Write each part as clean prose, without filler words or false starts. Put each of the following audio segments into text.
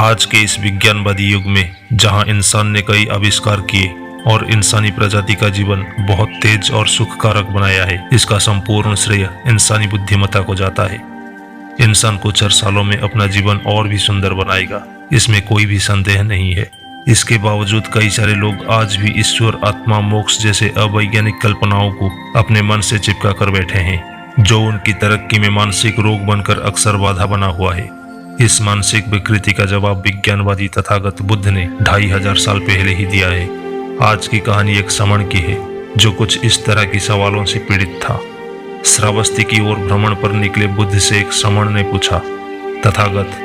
आज के इस विज्ञानवादी युग में जहां इंसान ने कई आविष्कार किए और इंसानी प्रजाति का जीवन बहुत तेज और सुखकारक बनाया है, इसका संपूर्ण श्रेय इंसानी बुद्धिमत्ता को जाता है। इंसान कुछ सालों में अपना जीवन और भी सुंदर बनाएगा, इसमें कोई भी संदेह नहीं है। इसके बावजूद कई सारे लोग आज भी ईश्वर, आत्मा, मोक्ष जैसे अवैज्ञानिक कल्पनाओं को अपने मन से चिपका कर बैठे हैं, जो उनकी तरक्की में मानसिक रोग बनकर अक्सर बाधा बना हुआ है। इस मानसिक विकृति का जवाब विज्ञानवादी तथागत बुद्ध ने 2500 साल पहले ही दिया है। आज की कहानी एक श्रमण की है जो कुछ इस तरह की सवालों से पीड़ित था। श्रावस्ती की ओर भ्रमण पर निकले बुद्ध से एक श्रमण ने पूछा, तथागत,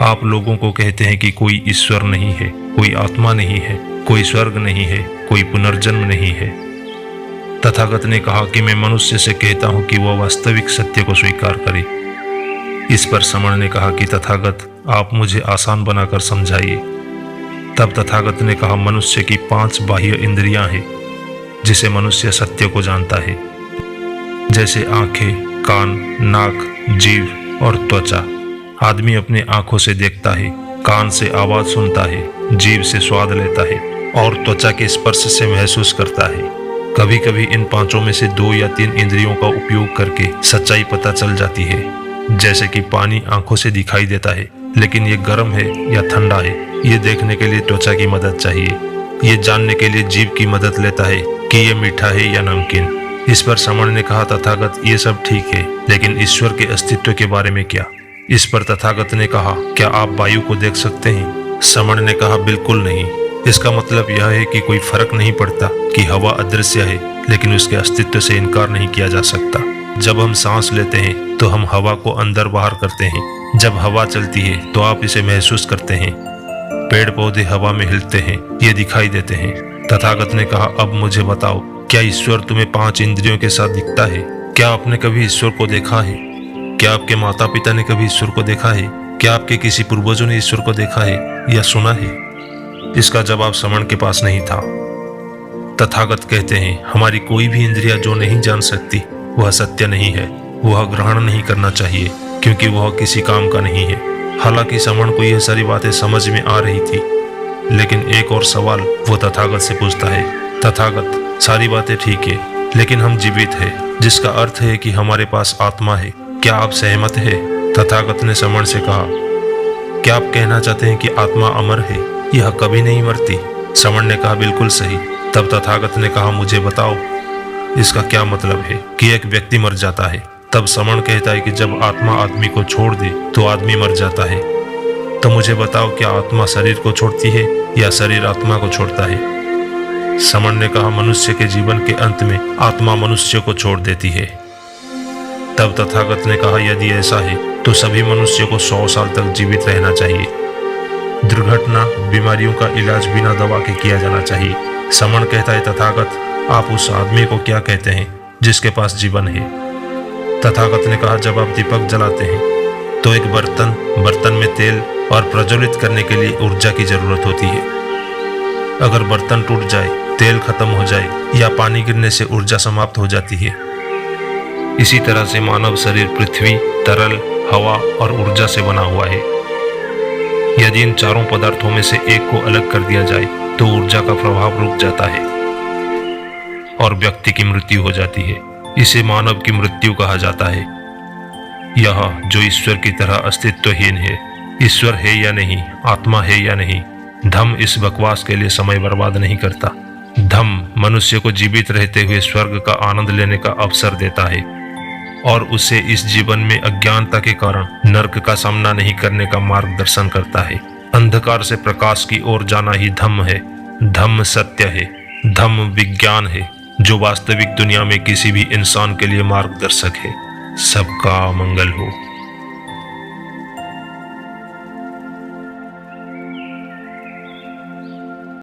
आप लोगों को कहते हैं कि कोई ईश्वर नहीं है, कोई आत्मा नहीं है, कोई स्वर्ग नहीं है, कोई पुनर्जन्म नहीं है। तथागत ने कहा कि मैं मनुष्य से कहता हूं कि वह वास्तविक सत्य को स्वीकार करे। इस पर श्रमण ने कहा कि तथागत, आप मुझे आसान बनाकर समझाइए। तब तथागत ने कहा, मनुष्य की 5 बाह्य इंद्रियां हैं जिसे मनुष्य सत्य को जानता है, जैसे आंखें, कान, नाक, जीभ और त्वचा। आदमी अपने आंखों से देखता है, कान से आवाज सुनता है, जीभ से स्वाद लेता है और त्वचा के स्पर्श से महसूस करता है। कभी कभी इन 5 में से 2 या 3 इंद्रियों का उपयोग करके सच्चाई पता चल जाती है, जैसे कि पानी आंखों से दिखाई देता है, लेकिन ये गर्म है या ठंडा है, ये देखने के लिए त्वचा की मदद चाहिए। ये जानने के लिए जीभ की मदद लेता है कि ये मीठा है या नमकीन। इस पर श्रमण ने कहा, तथागत, ये सब ठीक है, लेकिन ईश्वर के अस्तित्व के बारे में क्या? इस पर तथागत ने कहा, क्या आप वायु को देख सकते हैं? श्रमण ने कहा, बिल्कुल नहीं। इसका मतलब यह है कि कोई फर्क नहीं पड़ता कि हवा अदृश्य है, लेकिन उसके अस्तित्व से इनकार नहीं किया जा सकता। जब हम सांस लेते हैं तो हम हवा को अंदर बाहर करते हैं। जब हवा चलती है तो आप इसे महसूस करते हैं। पेड़ पौधे हवा में हिलते हैं, ये दिखाई देते हैं। तथागत ने कहा, अब मुझे बताओ, क्या ईश्वर तुम्हें 5 इंद्रियों के साथ दिखता है? क्या आपने कभी ईश्वर को देखा है? क्या आपके माता पिता ने कभी ईश्वर को देखा है? क्या आपके किसी पूर्वजों ने ईश्वर को देखा है या सुना है? इसका जवाब श्रमण के पास नहीं था। तथागत कहते हैं, हमारी कोई भी इंद्रिया जो नहीं जान सकती वह सत्य नहीं है, वह ग्रहण नहीं करना चाहिए, क्योंकि वह किसी काम का नहीं है। हालांकि श्रमण को यह सारी बातें समझ में आ रही थी, लेकिन एक और सवाल वो तथागत से पूछता है, तथागत, सारी बातें ठीक है, लेकिन हम जीवित हैं, जिसका अर्थ है कि हमारे पास आत्मा है। क्या आप सहमत है? तथागत ने श्रमण से कहा, क्या आप कहना चाहते हैं कि आत्मा अमर है, यह कभी नहीं मरती? श्रमण ने कहा, बिल्कुल सही। तब तथागत ने कहा, मुझे बताओ, इसका क्या मतलब है कि एक व्यक्ति मर जाता है? तब श्रमण कहता है कि जब आत्मा आदमी को छोड़ दे तो आदमी मर जाता है। तो मुझे बताओ, क्या आत्मा शरीर को छोड़ती है या शरीर आत्मा को छोड़ता है? श्रमण ने कहा, मनुष्य के जीवन के अंत में आत्मा मनुष्य को छोड़ देती है। तब तथागत ने कहा, यदि ऐसा है तो सभी मनुष्य को 100 साल तक जीवित रहना चाहिए। दुर्घटना, बीमारियों का इलाज बिना दवा के किया जाना चाहिए। श्रमण कहता है, तथागत, आप उस आदमी को क्या कहते हैं जिसके पास जीवन है? तथागत ने कहा, जब आप दीपक जलाते हैं तो एक बर्तन में तेल और प्रज्वलित करने के लिए ऊर्जा की जरूरत होती है। अगर बर्तन टूट जाए, तेल खत्म हो जाए या पानी गिरने से ऊर्जा समाप्त हो जाती है। इसी तरह से मानव शरीर पृथ्वी, तरल, हवा और ऊर्जा से बना हुआ है। यदि इन चारों पदार्थों में से एक को अलग कर दिया जाए तो ऊर्जा का प्रभाव रुक जाता है और व्यक्ति की मृत्यु हो जाती है। इसे मानव की मृत्यु कहा जाता है। यह जो ईश्वर की तरह अस्तित्वहीन है, ईश्वर है या नहीं, आत्मा है या नहीं, धम्म इस बकवास के लिए समय बर्बाद नहीं करता। धम्म मनुष्य को जीवित रहते हुए स्वर्ग का आनंद लेने का अवसर देता है और उसे इस जीवन में अज्ञानता के कारण नरक का सामना नहीं करने का मार्गदर्शन करता है। अंधकार से प्रकाश की ओर जाना ही धम्म है। धम्म सत्य है, धम्म विज्ञान है, जो वास्तविक दुनिया में किसी भी इंसान के लिए मार्गदर्शक है। सबका मंगल हो।